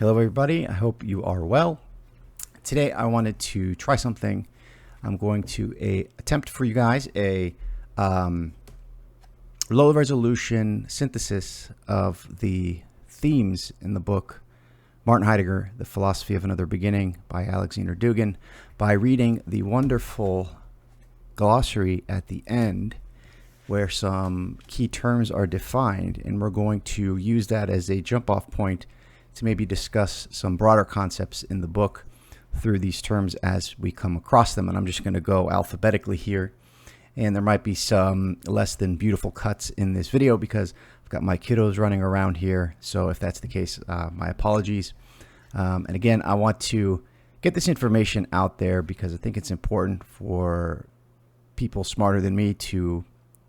Hello everybody, I hope you are well. Today I wanted to try something. I'm going to attempt for you guys a low resolution synthesis of the themes in the book Martin Heidegger, The Philosophy of Another Beginning by Alexander Dugin, by reading the wonderful glossary at the end where some key terms are defined, and we're going to use that as a jump off point to maybe discuss some broader concepts in the book through these terms as we come across them. And I'm just going to go alphabetically here, and there might be some less than beautiful cuts in this video because I've got my kiddos running around here. So if that's the case, my apologies. And again, I want to get this information out there because I think it's important for people smarter than me to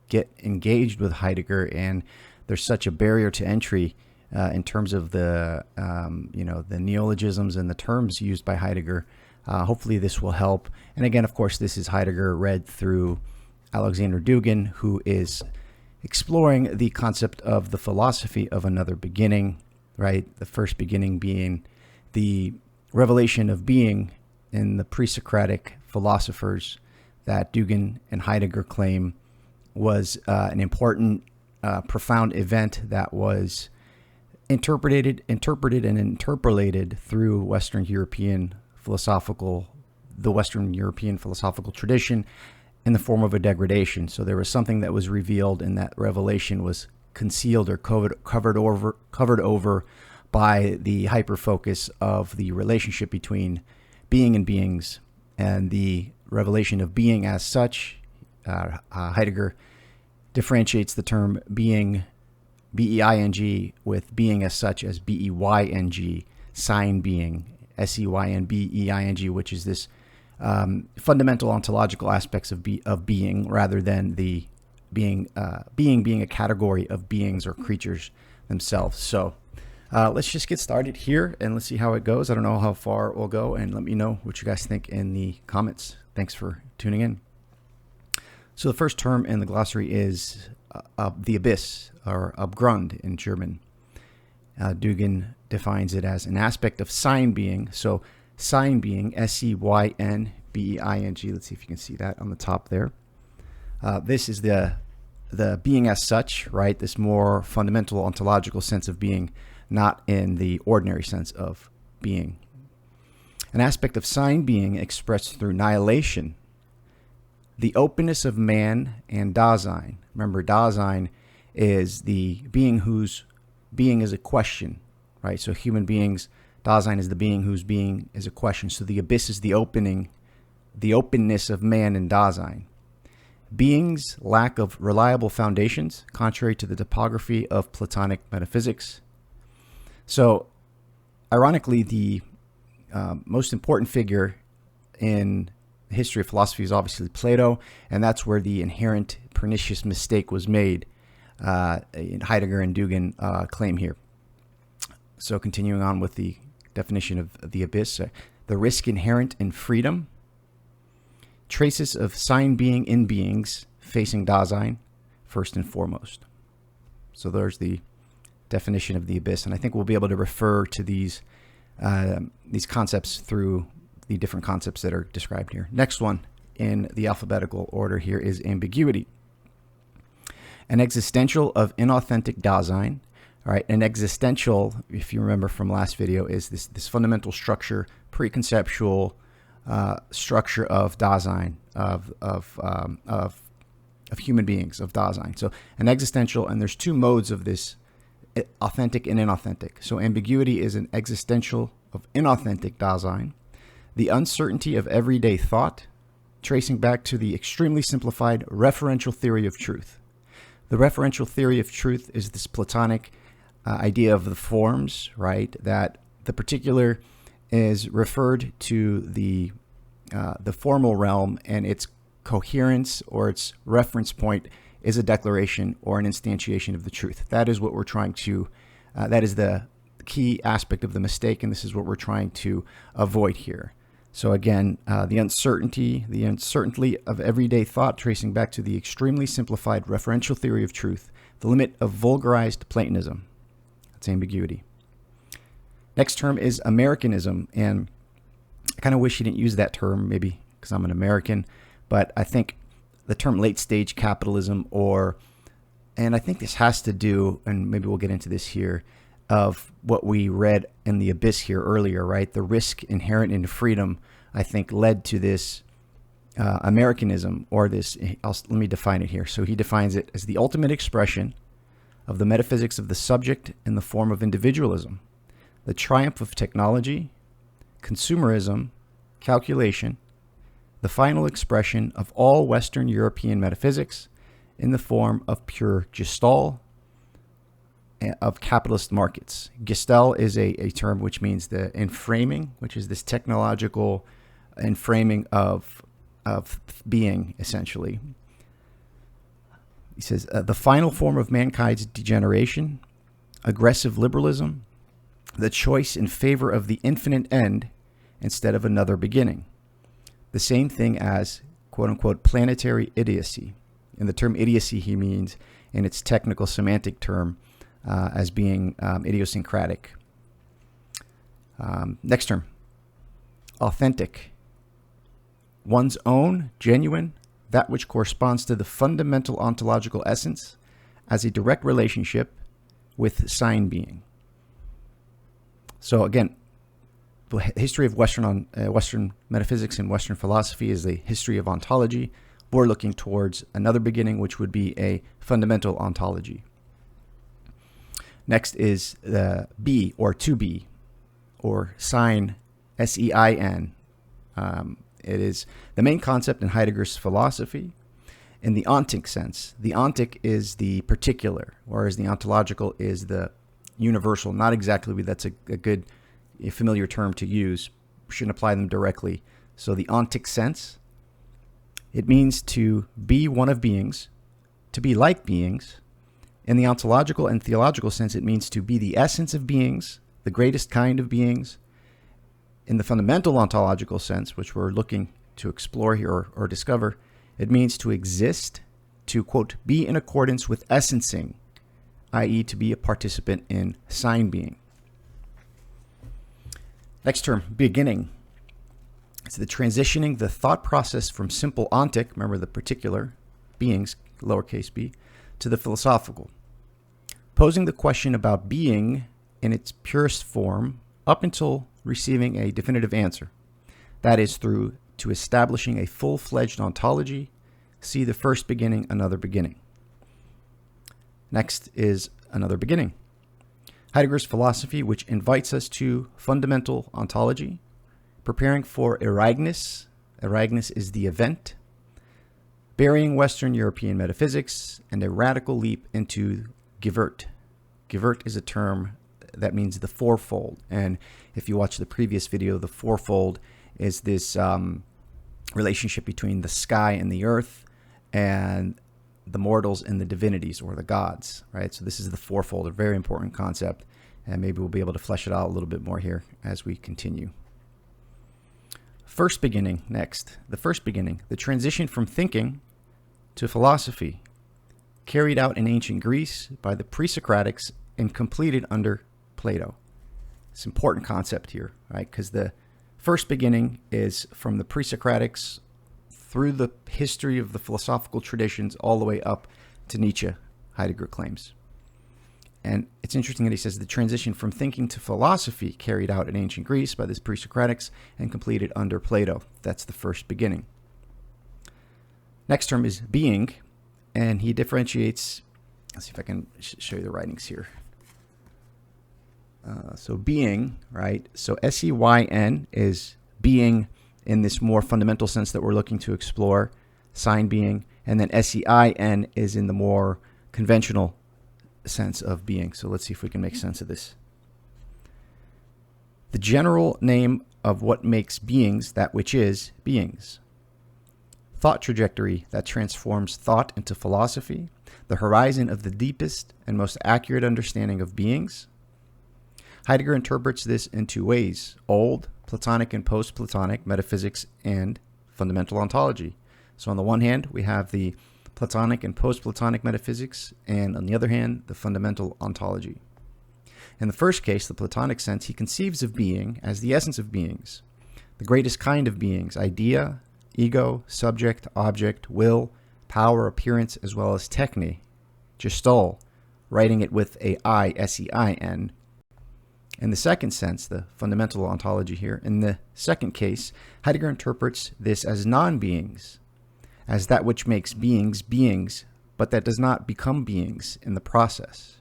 get engaged with Heidegger, and there's such a barrier to entry in terms of the the neologisms and the terms used by Heidegger. Hopefully this will help. And again, of course, this is Heidegger read through Alexander Dugin, who is exploring the concept of the philosophy of another beginning, right? The first beginning being the revelation of being in the pre-Socratic philosophers that Dugin and Heidegger claim was an important, profound event that was interpreted and interpolated through the Western European philosophical tradition in the form of a degradation. So there was something that was revealed, and that revelation was concealed or covered over by the hyperfocus of the relationship between being and beings, and the revelation of being as such. Heidegger differentiates the term being, B-E-I-N-G, with being as such as B-E-Y-N-G, sign being, S-E-Y-N-B-E-I-N-G, which is this fundamental ontological aspects of being, rather than the being a category of beings or creatures themselves. So let's just get started here and let's see how it goes. I don't know how far it will go, and let me know what you guys think in the comments. Thanks for tuning in. So the first term in the glossary is the abyss, or Abgrund in German. Dugin defines it as an aspect of sign being. So sign being, S-E-Y-N-B-E-I-N-G. Let's see if you can see that on the top there. This is the being as such, right? This more fundamental ontological sense of being, not in the ordinary sense of being. An aspect of sign being expressed through annihilation, the openness of man and Dasein. Remember, Dasein is the being whose being is a question, right? So human beings, Dasein is the being whose being is a question. So the abyss is the opening, the openness of man and Dasein. Being's lack of reliable foundations, contrary to the topography of Platonic metaphysics. So ironically, the most important figure in the history of philosophy is obviously Plato, and that's where the inherent pernicious mistake was made. Heidegger and Dugin claim here. So continuing on with the definition of the abyss, the risk inherent in freedom, traces of sign being in beings facing Dasein first and foremost. So there's the definition of the abyss, and I think we'll be able to refer to these concepts through the different concepts that are described here. Next one in the alphabetical order here is ambiguity. An existential of inauthentic Dasein. All right, an existential, if you remember from last video, is this fundamental structure, preconceptual structure of Dasein, of human beings, of Dasein. So an existential, and there's two modes of this, authentic and inauthentic. So ambiguity is an existential of inauthentic Dasein, the uncertainty of everyday thought, tracing back to the extremely simplified referential theory of truth. The referential theory of truth is this Platonic idea of the forms, right? That the particular is referred to the formal realm, and its coherence or its reference point is a declaration or an instantiation of the truth. That is what we're trying to, that is the key aspect of the mistake, and this is what we're trying to avoid here. So again, the uncertainty of everyday thought, tracing back to the extremely simplified referential theory of truth, the limit of vulgarized Platonism. That's ambiguity. Next term is Americanism, and I kind of wish he didn't use that term, maybe because I'm an American, but I think the term late stage capitalism, and I think this has to do, and maybe we'll get into this here, of what we read in the Abyss here earlier, right? The risk inherent in freedom, I think, led to this Americanism, or this, let me define it here. So he defines it as the ultimate expression of the metaphysics of the subject in the form of individualism, the triumph of technology, consumerism, calculation, the final expression of all Western European metaphysics in the form of pure Gestalt of capitalist markets. Gestalt is a term which means the enframing, which is this technological enframing of being, essentially. He says, the final form of mankind's degeneration, aggressive liberalism, the choice in favor of the infinite end instead of another beginning. The same thing as, quote-unquote, planetary idiocy. And the term idiocy he means, in its technical semantic term, as being idiosyncratic. Next term, authentic. One's own, genuine, that which corresponds to the fundamental ontological essence as a direct relationship with sign being. So again, the history of Western metaphysics and Western philosophy is the history of ontology. We're looking towards another beginning, which would be a fundamental ontology. Next is the be, or to be, or sign, S-E-I-N. It is the main concept in Heidegger's philosophy in the ontic sense. The ontic is the particular, whereas the ontological is the universal. Not exactly, that's a good, familiar term to use. We shouldn't apply them directly. So the ontic sense, it means to be one of beings, to be like beings. In the ontological and theological sense, it means to be the essence of beings, the greatest kind of beings. In the fundamental ontological sense, which we're looking to explore here or discover, it means to exist, to, quote, be in accordance with essencing, i.e. to be a participant in sign being. Next term, beginning. It's the transitioning the thought process from simple ontic, remember the particular, beings, lowercase b, to the philosophical. Posing the question about being in its purest form up until receiving a definitive answer. That is through to establishing a full-fledged ontology, see the first beginning, another beginning. Next is another beginning. Heidegger's philosophy, which invites us to fundamental ontology, preparing for Ereignis. Ereignis is the event, burying Western European metaphysics, and a radical leap into Gewurt. Gewurt is a term that means the fourfold. And if you watch the previous video, the fourfold is this relationship between the sky and the earth, and the mortals and the divinities, or the gods, right? So this is the fourfold, a very important concept, and maybe we'll be able to flesh it out a little bit more here as we continue. First beginning, next. The first beginning, the transition from thinking to philosophy, carried out in ancient Greece by the pre-Socratics and completed under Plato. It's an important concept here, right? Because the first beginning is from the pre-Socratics through the history of the philosophical traditions all the way up to Nietzsche, Heidegger claims. And it's interesting that he says the transition from thinking to philosophy carried out in ancient Greece by the pre-Socratics and completed under Plato. That's the first beginning. Next term is being, and he differentiates, let's see if I can show you the writings here. So being, right? So S-E-Y-N is being in this more fundamental sense that we're looking to explore, sign being, and then S-E-I-N is in the more conventional sense of being. So let's see if we can make sense of this. The general name of what makes beings that which is beings. Thought trajectory that transforms thought into philosophy, the horizon of the deepest and most accurate understanding of beings. Heidegger interprets this in two ways: old, Platonic and post-Platonic metaphysics and fundamental ontology. So on the one hand, we have the Platonic and post-Platonic metaphysics, and on the other hand, the fundamental ontology. In the first case, the Platonic sense, he conceives of being as the essence of beings, the greatest kind of beings, idea, ego, subject, object, will, power, appearance, as well as techne, Gestalt, writing it with a I, S-E-I-N. In the second sense, the fundamental ontology here, in the second case, Heidegger interprets this as non-beings, as that which makes beings beings, but that does not become beings in the process,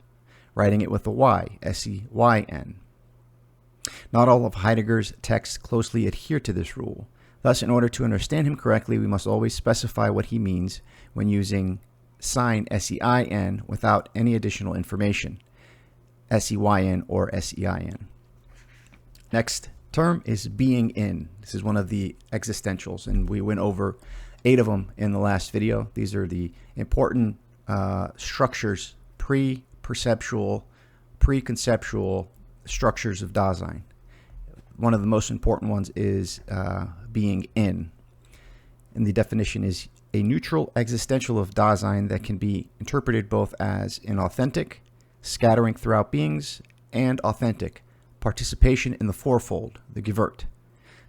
writing it with a Y, S-E-Y-N. Not all of Heidegger's texts closely adhere to this rule. Thus, in order to understand him correctly, we must always specify what he means when using sign S-E-I-N without any additional information, S-E-Y-N or S-E-I-N. Next term is being in. This is one of the existentials, and we went over 8 of them in the last video. These are the important structures, pre-perceptual, pre-conceptual structures of Dasein. One of the most important ones is being in. And the definition is a neutral existential of Dasein that can be interpreted both as inauthentic, scattering throughout beings, and authentic, participation in the fourfold, the Gewurt.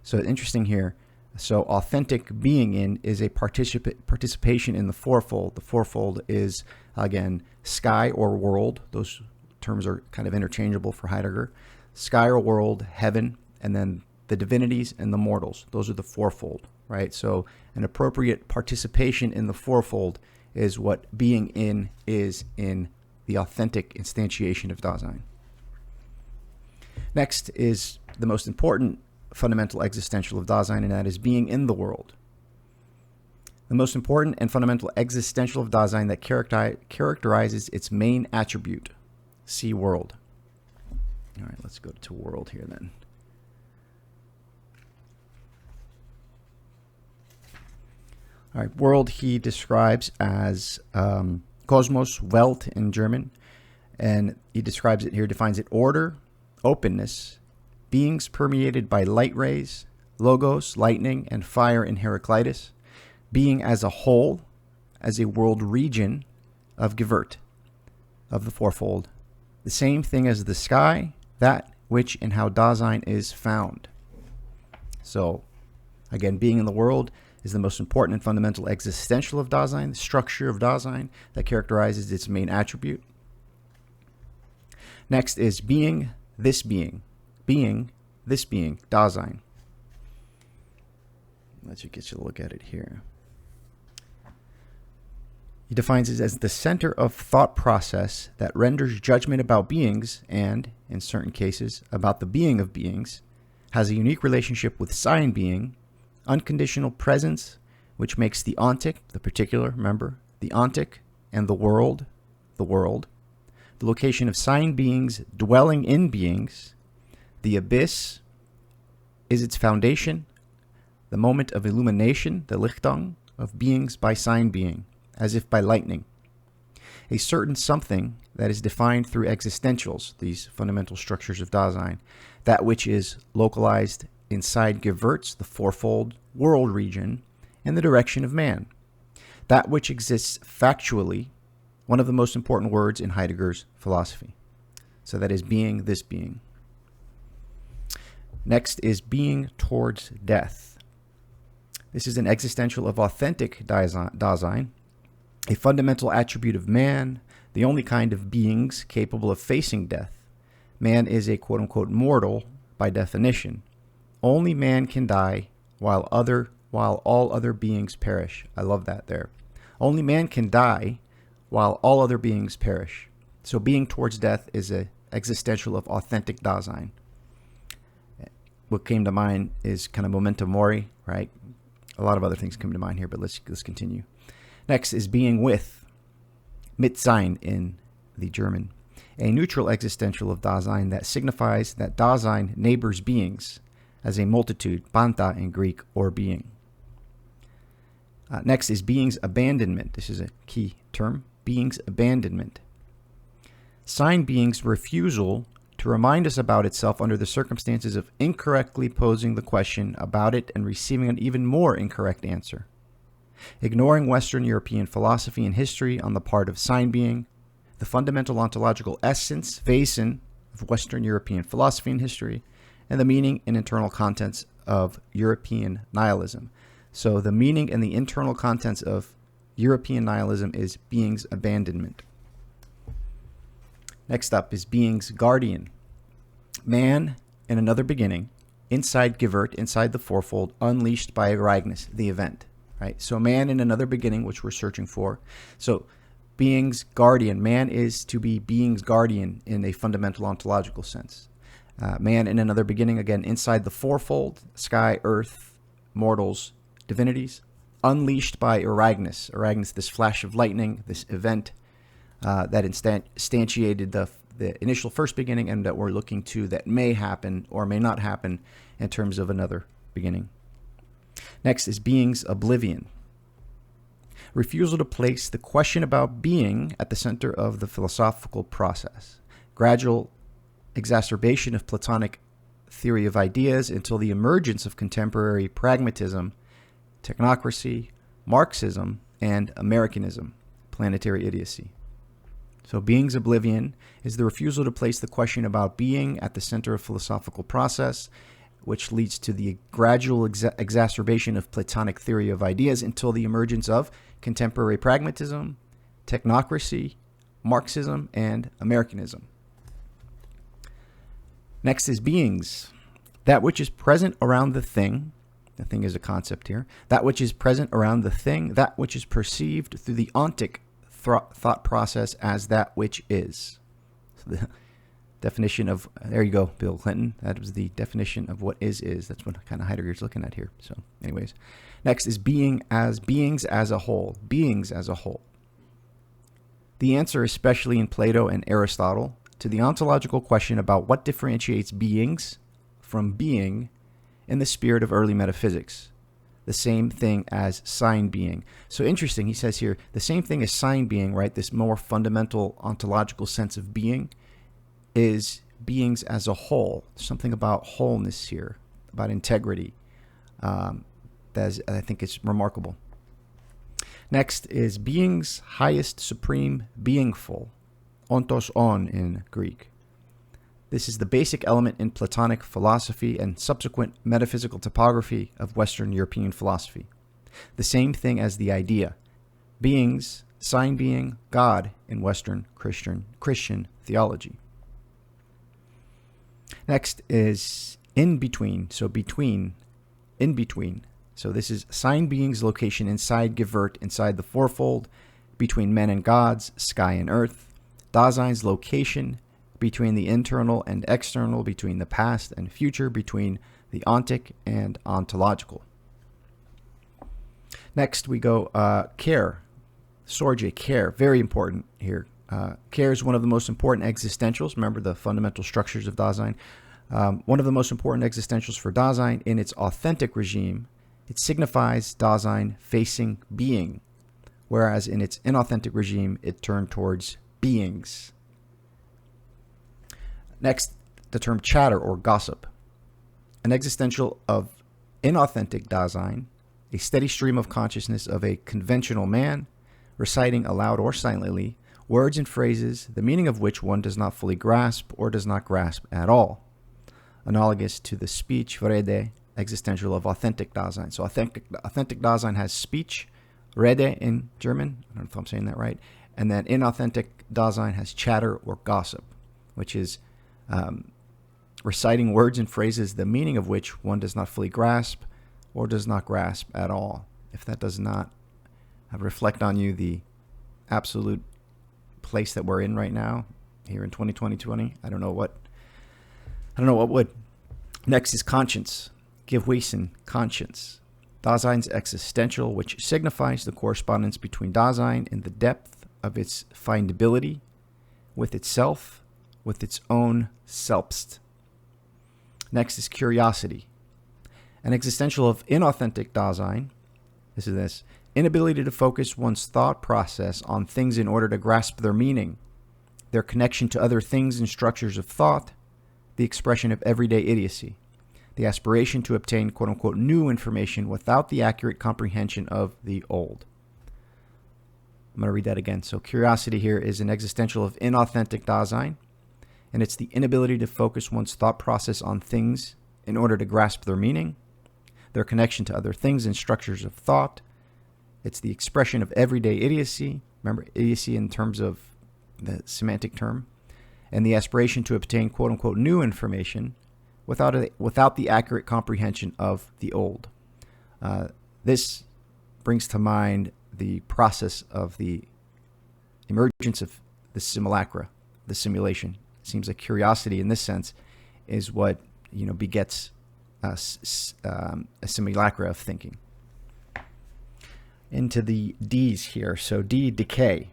So interesting here. So authentic being in is a participation in the fourfold. The fourfold is, again, sky or world. Those terms are kind of interchangeable for Heidegger. Sky or world, heaven, and then the divinities and the mortals. Those are the fourfold, right? So an appropriate participation in the fourfold is what being in is in the authentic instantiation of Dasein. Next is the most important fundamental existential of Dasein, and that is being in the world. The most important and fundamental existential of Dasein that characterizes its main attribute. See world. All right, let's go to world here then. All right, world he describes as Kosmos, Welt in German, and he describes it here, defines it order, openness, beings permeated by light rays, logos, lightning, and fire in Heraclitus, being as a whole, as a world region of Gewurt, of the fourfold, the same thing as the sky, that which and how Dasein is found. So, again, being in the world is the most important and fundamental existential of Dasein, the structure of Dasein that characterizes its main attribute. Next is being this being. Being this being, Dasein. Let's get you a look at it here. He defines it as the center of thought process that renders judgment about beings and, in certain cases, about the being of beings, has a unique relationship with sign being, unconditional presence, which makes the ontic, the particular, remember, the ontic, and the world, the location of sign beings dwelling in beings, the abyss is its foundation, the moment of illumination, the Lichtung, of beings by sign being, as if by lightning. A certain something that is defined through existentials, these fundamental structures of Dasein, that which is localized inside Gewurts, the fourfold world region, in the direction of man. That which exists factually, one of the most important words in Heidegger's philosophy. So that is being this being. Next is being towards death. This is an existential of authentic Dasein, a fundamental attribute of man, the only kind of beings capable of facing death. Man is a quote-unquote mortal by definition. Only man can die while all other beings perish. I love that there. Only man can die while all other beings perish. So being towards death is an existential of authentic Dasein. What came to mind is kind of memento mori, right? A lot of other things come to mind here, but let's continue. Next is being with, mit sein in the German, a neutral existential of Dasein that signifies that Dasein neighbors beings as a multitude, panta in Greek, or being. Next is being's abandonment. This is a key term, being's abandonment. Sign being's refusal to remind us about itself under the circumstances of incorrectly posing the question about it and receiving an even more incorrect answer. Ignoring Western European philosophy and history on the part of sign being, the fundamental ontological essence, Wesen, of Western European philosophy and history, and the meaning and internal contents of European nihilism. So the meaning and the internal contents of European nihilism is being's abandonment. Next up is being's guardian. Man in another beginning, inside Gewurt, inside the Fourfold, unleashed by Ereignis, the event. Right? So man in another beginning, which we're searching for. So being's guardian. Man is to be being's guardian in a fundamental ontological sense. Man in another beginning, again, inside the Fourfold, sky, earth, mortals, divinities, unleashed by Ereignis. Ereignis, this flash of lightning, this event that instantiated the initial first beginning, and that we're looking to that may happen or may not happen in terms of another beginning. Next is being's oblivion. Refusal to place the question about being at the center of the philosophical process. Gradual exacerbation of Platonic theory of ideas until the emergence of contemporary pragmatism, technocracy, Marxism, and Americanism, planetary idiocy. So being's oblivion is the refusal to place the question about being at the center of philosophical process, which leads to the gradual exacerbation of Platonic theory of ideas until the emergence of contemporary pragmatism, technocracy, Marxism, and Americanism. Next is beings. That which is present around the thing is a concept here, that which is present around the thing, that which is perceived through the ontic thought process as that which is. So the definition of, there you go, Bill Clinton. That was the definition of what is. That's what kind of Heidegger's looking at here. So anyways, next is beings as a whole. Beings as a whole. The answer, especially in Plato and Aristotle, to the ontological question about what differentiates beings from being in the spirit of early metaphysics. The same thing as sign being. So interesting, he says here, the same thing as sign being, right? This more fundamental ontological sense of being is beings as a whole. Something about wholeness here, about integrity. I think it's remarkable. Next is being's highest supreme beingful, ontos on in Greek. This is the basic element in Platonic philosophy and subsequent metaphysical topography of Western European philosophy. The same thing as the idea. Beings, sign being, God in Western Christian theology. Next is in between, so between, in between. So this is sign being's location inside Gewurt, inside the Fourfold, between men and gods, sky and earth. Dasein's location between the internal and external, between the past and future, between the ontic and ontological. Next we go care. Sorge, care, very important here. Care is one of the most important existentials. Remember the fundamental structures of Dasein. One of the most important existentials for Dasein in its authentic regime. It signifies Dasein facing being, whereas in its inauthentic regime, it turned towards beings. Next, the term chatter or gossip. An existential of inauthentic Dasein, a steady stream of consciousness of a conventional man, reciting aloud or silently words and phrases, the meaning of which one does not fully grasp or does not grasp at all. Analogous to the speech, Rede, existential of authentic Dasein. So authentic Dasein has speech, Rede in German, I don't know if I'm saying that right, and then inauthentic Dasein has chatter or gossip, which is reciting words and phrases, the meaning of which one does not fully grasp or does not grasp at all. If that does not reflect on you the absolute place that we're in right now, here in 2020, I don't know what would. Next is conscience. Gewissen, conscience. Dasein's existential, which signifies the correspondence between Dasein in the depth of its findability with itself, with its own selbst. Next is curiosity. An existential of inauthentic Dasein. This inability to focus one's thought process on things in order to grasp their meaning, their connection to other things and structures of thought, the expression of everyday idiocy, the aspiration to obtain quote-unquote new information without the accurate comprehension of the old. I'm going to read that again. So curiosity here is an existential of inauthentic Dasein, and it's the inability to focus one's thought process on things in order to grasp their meaning, their connection to other things and structures of thought. It's the expression of everyday idiocy. Remember, idiocy in terms of the semantic term, and the aspiration to obtain quote-unquote new information without the accurate comprehension of the old. This brings to mind the process of the emergence of the simulacra, the simulation. It seems like curiosity in this sense is what begets a simulacra of thinking. Into the D's here. So D, decay.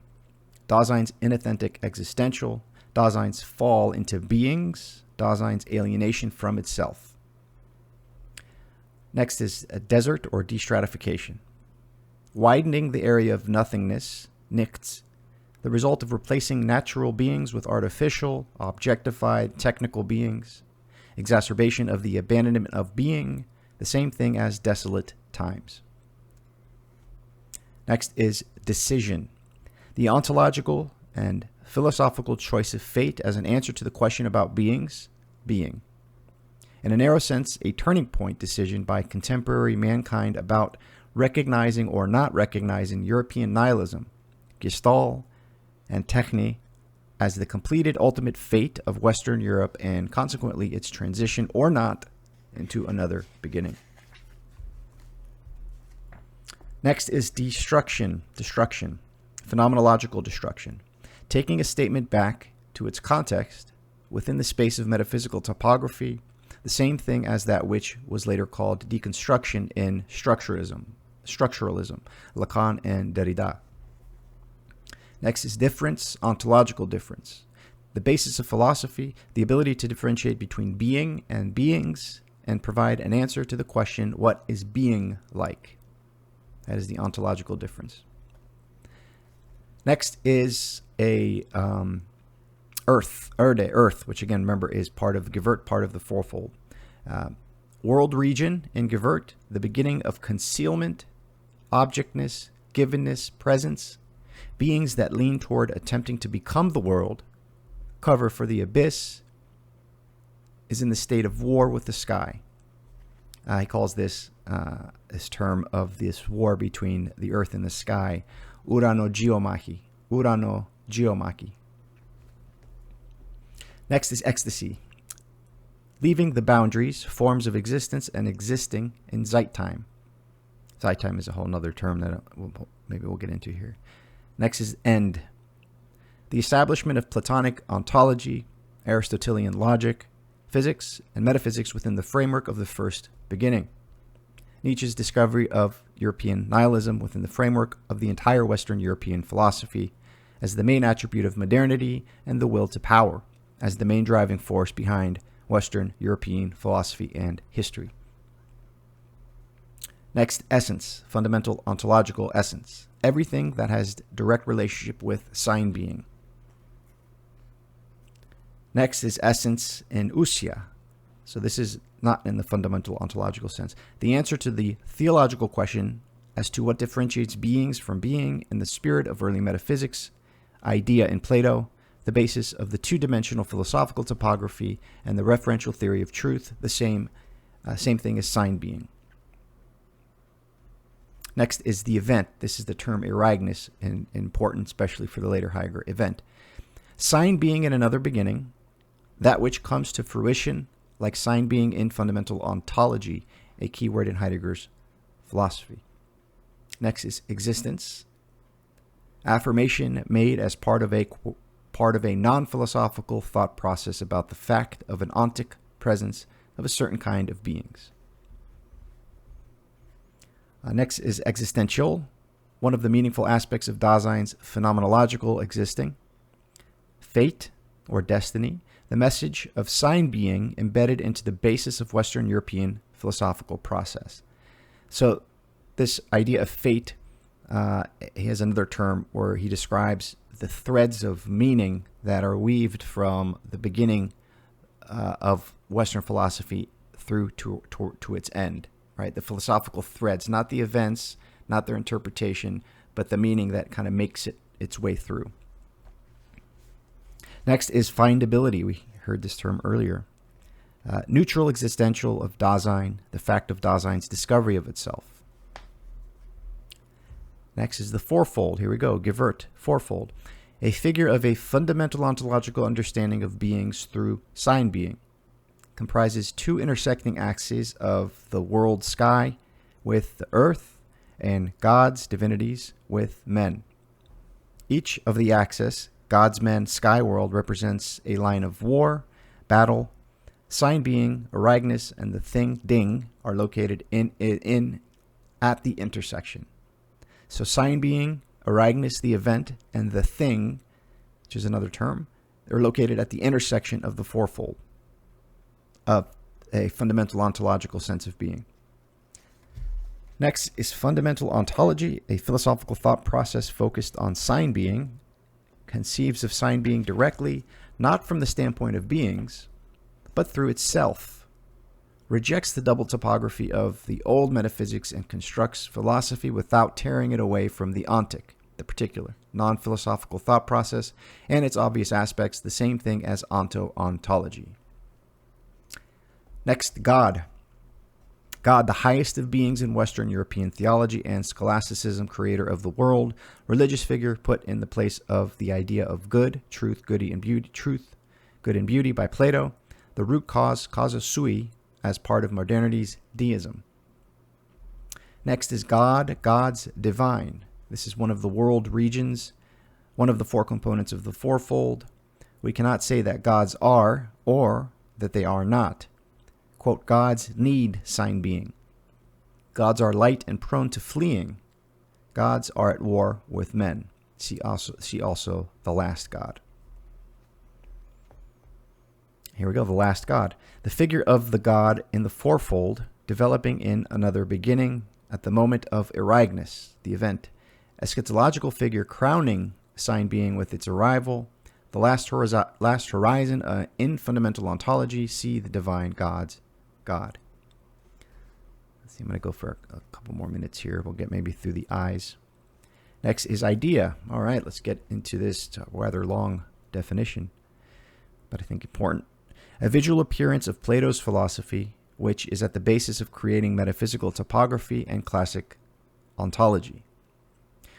Dasein's inauthentic existential. Dasein's fall into beings. Dasein's alienation from itself. Next is a desert or destratification. Widening the area of nothingness, nichts, the result of replacing natural beings with artificial, objectified, technical beings. Exacerbation of the abandonment of being, the same thing as desolate times. Next is decision. The ontological and philosophical choice of fate as an answer to the question about beings, being. In a narrow sense, a turning point decision by contemporary mankind about recognizing or not recognizing European nihilism, Gestalt, and Techne as the completed ultimate fate of Western Europe and consequently its transition or not into another beginning. Next is destruction, phenomenological destruction, taking a statement back to its context within the space of metaphysical topography, the same thing as that which was later called deconstruction in structuralism, Lacan and Derrida. Next is difference, ontological difference. The basis of philosophy, the ability to differentiate between being and beings and provide an answer to the question, what is being like? That is the ontological difference. Next is a earth, which again, remember, is part of Gewert, part of the Fourfold. World region in Gewert, the beginning of concealment, objectness, givenness, presence, beings that lean toward attempting to become the world, cover for the abyss, is in the state of war with the sky. He calls this term of this war between the earth and the sky, Urano-geomaki. Next is ecstasy. Leaving the boundaries, forms of existence, and existing in Zeittime. Zeittime is a whole other term that maybe we'll get into here. Next is end. The establishment of Platonic ontology, Aristotelian logic, physics, and metaphysics within the framework of the first beginning. Nietzsche's discovery of European nihilism within the framework of the entire Western European philosophy as the main attribute of modernity and the will to power as the main driving force behind Western European philosophy and history. Next, essence, fundamental ontological essence. Everything that has direct relationship with sign being. Next is essence in ousia. So this is not in the fundamental ontological sense. The answer to the theological question as to what differentiates beings from being in the spirit of early metaphysics, idea in Plato, the basis of the two-dimensional philosophical topography, and the referential theory of truth, the same thing as sign being. Next is the event. This is the term Ereignis, and important especially for the later Heidegger event. Sign being in another beginning, that which comes to fruition, like sign being in fundamental ontology, a key word in Heidegger's philosophy. Next is existence. Affirmation made as part of a non-philosophical thought process about the fact of an ontic presence of a certain kind of beings. Next is existential, one of the meaningful aspects of Dasein's phenomenological existing. Fate, or destiny, the message of sign being embedded into the basis of Western European philosophical process. So this idea of fate, he has another term where he describes the threads of meaning that are weaved from the beginning of Western philosophy through to its end, right? The philosophical threads, not the events, not their interpretation, but the meaning that kind of makes its way through. Next is findability. We heard this term earlier. Neutral existential of Dasein, the fact of Dasein's discovery of itself. Next is the Fourfold. Here we go. Gewert, Fourfold. A figure of a fundamental ontological understanding of beings through sign being. Comprises two intersecting axes of the world sky with the earth and gods, divinities, with men. Each of the axes, gods, men, sky world, represents a line of war, battle. Sign being, Aragnus, and the thing, ding, are located in at the intersection. So sign being, Aragnus, the event, and the thing, which is another term, they're located at the intersection of the fourfold of a fundamental ontological sense of being. Next is fundamental ontology, a philosophical thought process focused on sign being, conceives of sign being directly, not from the standpoint of beings, but through itself, rejects the double topography of the old metaphysics and constructs philosophy without tearing it away from the ontic, the particular, non-philosophical thought process, and its obvious aspects, the same thing as ontology. Next, God. God, the highest of beings in Western European theology and scholasticism, creator of the world, religious figure put in the place of the idea of good, truth, goody, and beauty, truth, good, and beauty by Plato, the root cause, causa sui, as part of modernity's deism. Next is God, God's divine. This is one of the world regions, one of the four components of the fourfold. We cannot say that gods are or that they are not. Quote, gods need sign being. Gods are light and prone to fleeing. Gods are at war with men. See also the last God. Here we go, the last God. The figure of the God in the fourfold, developing in another beginning at the moment of Aragnus, the event. Eschatological figure crowning sign being with its arrival. The last horizon in fundamental ontology, see the divine God's God. Let's see, I'm going to go for a couple more minutes here. We'll get maybe through the eyes. Next is idea. All right, let's get into this rather long definition, but I think important. A visual appearance of Plato's philosophy, which is at the basis of creating metaphysical topography and classic ontology.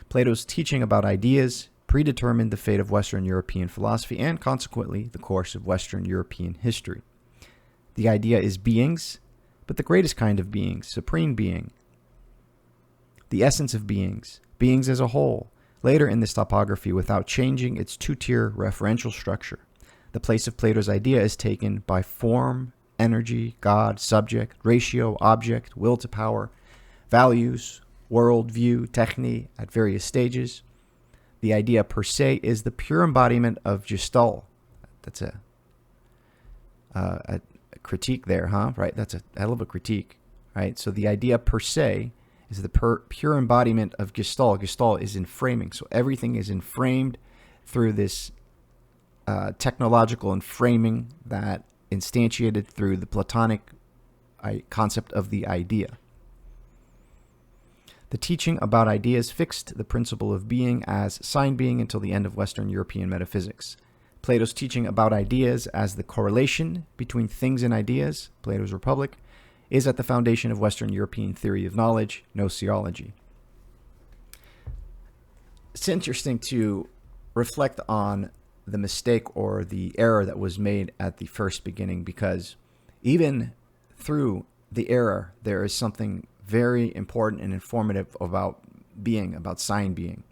Plato's teaching about ideas predetermined the fate of Western European philosophy and, consequently, the course of Western European history. The idea is beings, but the greatest kind of beings, supreme being. The essence of beings, beings as a whole, later in this topography without changing its two-tier referential structure. The place of Plato's idea is taken by form, energy, God, subject, ratio, object, will to power, values, world, view, techne at various stages. The idea per se is the pure embodiment of Gestalt. That's a critique there, huh? Right? That's a hell of a critique, right? So the idea per se is the pure embodiment of Gestalt. Gestalt is in framing. So everything is inframed through this technological enframing that instantiated through the Platonic concept of the idea. The teaching about ideas fixed the principle of being as sign being until the end of Western European metaphysics. Plato's teaching about ideas as the correlation between things and ideas, Plato's Republic, is at the foundation of Western European theory of knowledge, gnoseology. It's interesting to reflect on the mistake or the error that was made at the first beginning, because even through the error, there is something very important and informative about being, about sign being.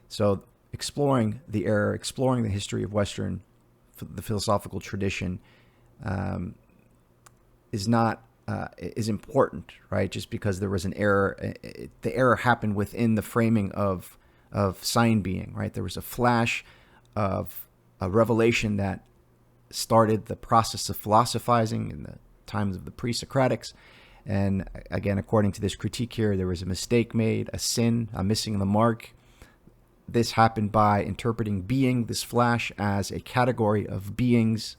So exploring the error, exploring the history of Western, the philosophical tradition, is important, right? Just because there was an error, the error happened within the framing of sign being, right? There was a flash of a revelation that started the process of philosophizing in the times of the pre-Socratics. And again, according to this critique here, there was a mistake made, a sin, a missing the mark. This happened by interpreting being, this flash, as a category of beings,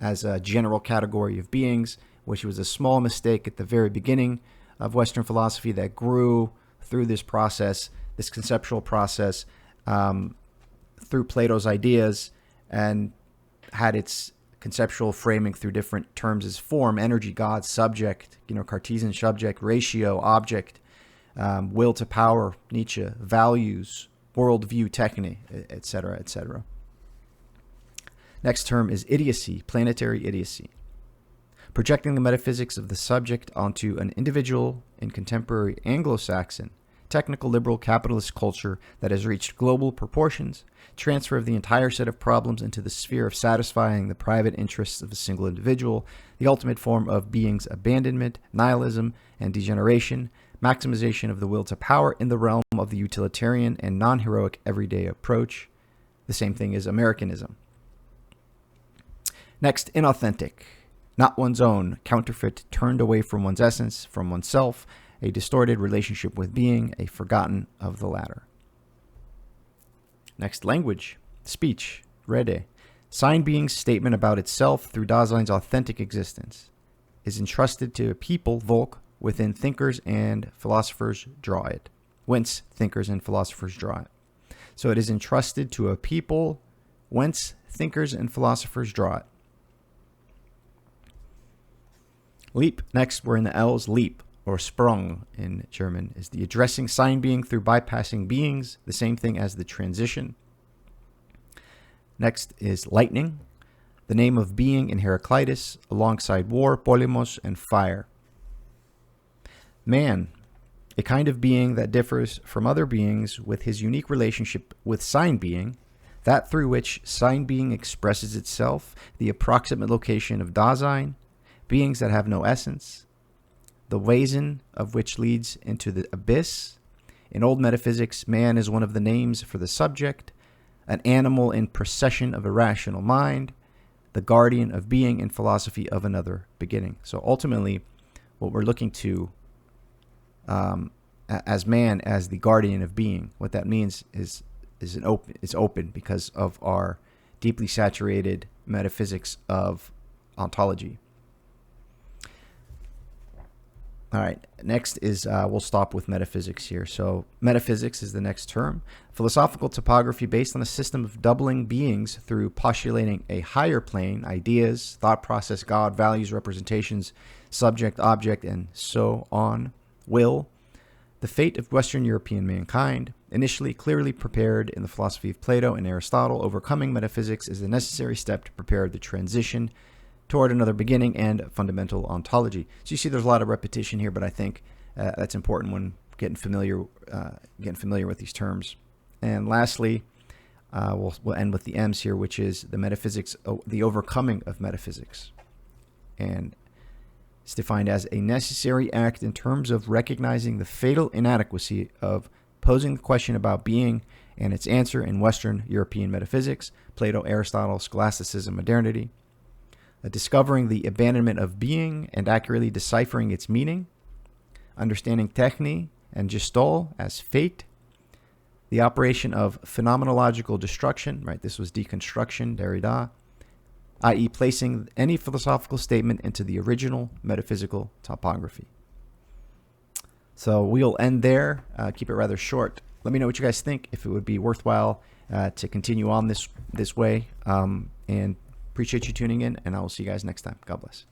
as a general category of beings, which was a small mistake at the very beginning of Western philosophy that grew through this process, this conceptual process, through Plato's ideas, and had its conceptual framing through different terms is form, energy, God, subject, Cartesian subject, ratio, object, will to power, Nietzsche, values, worldview, techne, etc., etc. Next term is idiocy, planetary idiocy. Projecting the metaphysics of the subject onto an individual in contemporary Anglo-Saxon, technical liberal capitalist culture that has reached global proportions, transfer of the entire set of problems into the sphere of satisfying the private interests of a single individual, the ultimate form of being's abandonment, nihilism, and degeneration, maximization of the will to power in the realm of the utilitarian and non-heroic everyday approach. The same thing is Americanism. Next, inauthentic. Not one's own, counterfeit, turned away from one's essence, from oneself, a distorted relationship with being, a forgotten of the latter. Next, language, speech, rede. Sign being's statement about itself through Dasein's authentic existence is entrusted to a people, Volk, within thinkers and philosophers draw it. Whence thinkers and philosophers draw it. So it is entrusted to a people, whence thinkers and philosophers draw it. Leap. Next, we're in the L's. Leap, or Sprung in German, is the addressing sign being through bypassing beings, the same thing as the transition. Next is lightning, the name of being in Heraclitus, alongside war, polemos, and fire. Man, a kind of being that differs from other beings with his unique relationship with sign being, that through which sign being expresses itself, the approximate location of Dasein, beings that have no essence, the Wesen of which leads into the abyss. In old metaphysics, man is one of the names for the subject, an animal in procession of a rational mind, the guardian of being in philosophy of another beginning. So ultimately, what we're looking to as man, as the guardian of being, what that means is open because of our deeply saturated metaphysics of ontology. All right, next is, we'll stop with metaphysics here. So metaphysics is the next term. Philosophical topography based on a system of doubling beings through postulating a higher plane, ideas, thought process, God, values, representations, subject, object, and so on. Will. The fate of Western European mankind, initially clearly prepared in the philosophy of Plato and Aristotle, overcoming metaphysics is a necessary step to prepare the transition toward another beginning and fundamental ontology. So you see there's a lot of repetition here, but I think that's important when getting familiar with these terms. And lastly, we'll end with the M's here, which is the metaphysics, the overcoming of metaphysics. And it's defined as a necessary act in terms of recognizing the fatal inadequacy of posing the question about being and its answer in Western European metaphysics, Plato, Aristotle, scholasticism, modernity. Discovering the abandonment of being and accurately deciphering its meaning, understanding techne and gestalt as fate, the operation of phenomenological destruction, right? This was deconstruction, Derrida, i.e. placing any philosophical statement into the original metaphysical topography. So we'll end there, keep it rather short. Let me know what you guys think, if it would be worthwhile to continue on this way, and appreciate you tuning in, and I will see you guys next time. God bless.